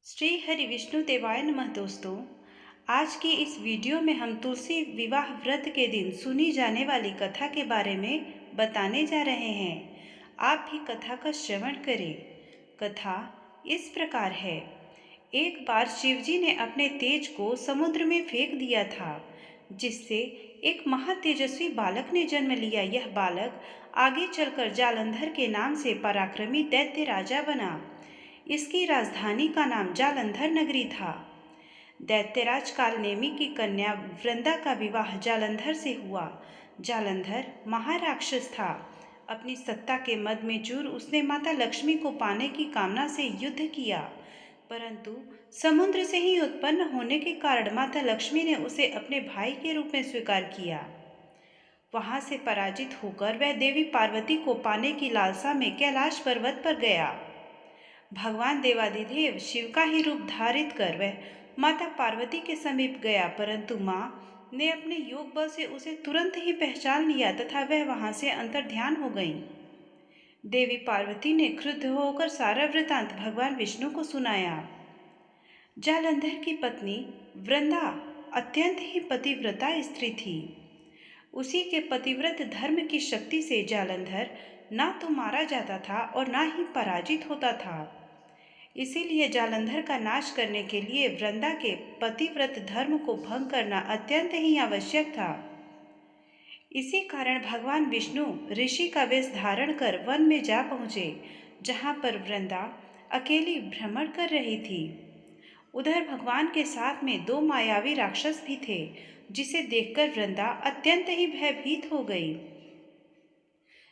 श्री हरि विष्णु देवाय नमः। दोस्तों, आज की इस वीडियो में हम तुलसी विवाह व्रत के दिन सुनी जाने वाली कथा के बारे में बताने जा रहे हैं। आप भी कथा का श्रवण करें। कथा इस प्रकार है। एक बार शिवजी ने अपने तेज को समुद्र में फेंक दिया था, जिससे एक महातेजस्वी बालक ने जन्म लिया। यह बालक आगे चलकर जालंधर के नाम से पराक्रमी दैत्य राजा बना। इसकी राजधानी का नाम जालंधर नगरी था। दैत्यराज कालनेमी की कन्या वृंदा का विवाह जालंधर से हुआ। जालंधर महाराक्षस था। अपनी सत्ता के मद में चूर उसने माता लक्ष्मी को पाने की कामना से युद्ध किया, परंतु समुद्र से ही उत्पन्न होने के कारण माता लक्ष्मी ने उसे अपने भाई के रूप में स्वीकार किया। वहां से पराजित होकर वह देवी पार्वती को पाने की लालसा में कैलाश पर्वत पर गया। भगवान देवाधिदेव शिव का ही रूप धारित कर वह माता पार्वती के समीप गया, परंतु माँ ने अपने योग बल से उसे तुरंत ही पहचान लिया तथा वह वहां से अंतर्ध्यान हो गई। देवी पार्वती ने क्रुद्ध होकर सारा वृतांत भगवान विष्णु को सुनाया। जालंधर की पत्नी वृंदा अत्यंत ही पतिव्रता स्त्री थी। उसी के पतिव्रत धर्म की शक्ति से जालंधर ना तो मारा जाता था और ना ही पराजित होता था। इसीलिए जालंधर का नाश करने के लिए वृंदा के पतिव्रत धर्म को भंग करना अत्यंत ही आवश्यक था। इसी कारण भगवान विष्णु ऋषि का वेश धारण कर वन में जा पहुँचे, जहाँ पर वृंदा अकेली भ्रमण कर रही थी। उधर भगवान के साथ में दो मायावी राक्षस भी थे, जिसे देखकर वृंदा अत्यंत ही भयभीत हो गई।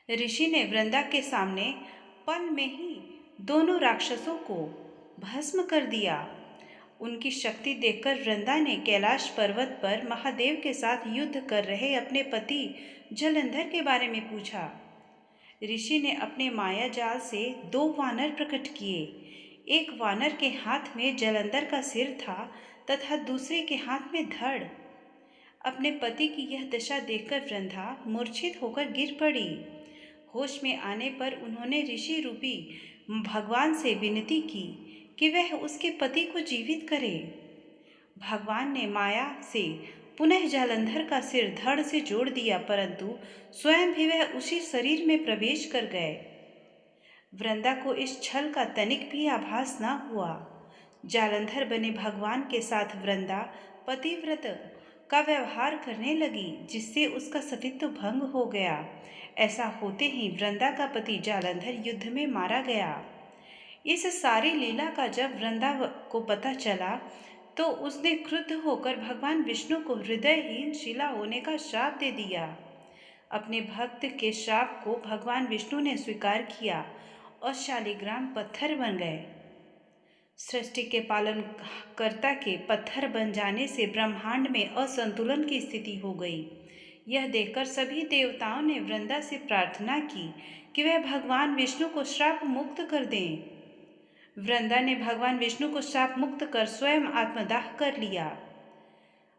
ऋषि ने वृंदा के सामने पल में ही दोनों राक्षसों को भस्म कर दिया। उनकी शक्ति देखकर वृंदा ने कैलाश पर्वत पर महादेव के साथ युद्ध कर रहे अपने पति जालंधर के बारे में पूछा। ऋषि ने अपने माया जाल से दो वानर प्रकट किए। एक वानर के हाथ में जालंधर का सिर था तथा दूसरे के हाथ में धड़। अपने पति की यह दशा देखकर वृंदा मूर्छित होकर गिर पड़ी। होश में आने पर उन्होंने ऋषि रूपी भगवान से विनती की कि वह उसके पति को जीवित करे। भगवान ने माया से पुनः जालंधर का सिर धड़ से जोड़ दिया, परंतु स्वयं भी वह उसी शरीर में प्रवेश कर गए। वृंदा को इस छल का तनिक भी आभास न हुआ। जालंधर बने भगवान के साथ वृंदा पतिव्रत का व्यवहार करने लगी, जिससे उसका सतीत्व भंग हो गया। ऐसा होते ही वृंदा का पति जालंधर युद्ध में मारा गया। इस सारी लीला का जब वृंदा को पता चला तो उसने क्रुद्ध होकर भगवान विष्णु को हृदयहीन शिला होने का श्राप दे दिया। अपने भक्त के श्राप को भगवान विष्णु ने स्वीकार किया और शालिग्राम पत्थर बन गए। सृष्टि के पालन कर्ता के पत्थर बन जाने से ब्रह्मांड में असंतुलन की स्थिति हो गई। यह देखकर सभी देवताओं ने वृंदा से प्रार्थना की कि वह भगवान विष्णु को श्राप मुक्त कर दें। वृंदा ने भगवान विष्णु को श्राप मुक्त कर स्वयं आत्मदाह कर लिया।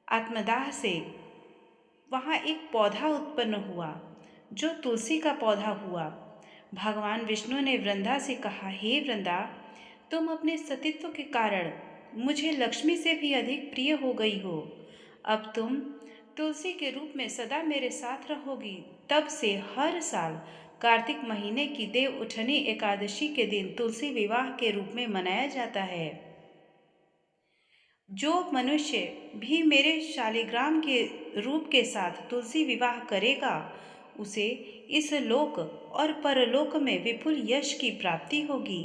आत्मदाह से वहाँ एक पौधा उत्पन्न हुआ, जो तुलसी का पौधा हुआ। भगवान विष्णु ने वृंदा से कहा, हे वृंदा, तुम अपने सतीत्व के कारण मुझे लक्ष्मी से भी अधिक प्रिय हो गई हो। अब तुम तुलसी के रूप में सदा मेरे साथ रहोगी। तब से हर साल कार्तिक महीने की देव उठनी एकादशी के दिन तुलसी विवाह के रूप में मनाया जाता है। जो मनुष्य भी मेरे शालिग्राम के रूप के साथ तुलसी विवाह करेगा, उसे इस लोक और परलोक में विपुल यश की प्राप्ति होगी।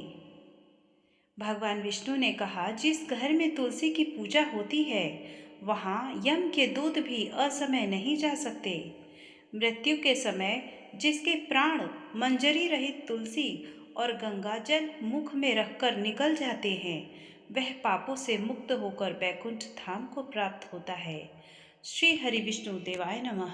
भगवान विष्णु ने कहा, जिस घर में तुलसी की पूजा होती है, वहाँ यम के दूत भी असमय नहीं जा सकते। मृत्यु के समय जिसके प्राण मंजरी रहित तुलसी और गंगा जल मुख में रखकर निकल जाते हैं, वह पापों से मुक्त होकर वैकुंठ धाम को प्राप्त होता है। श्री हरि विष्णु देवाय नमः।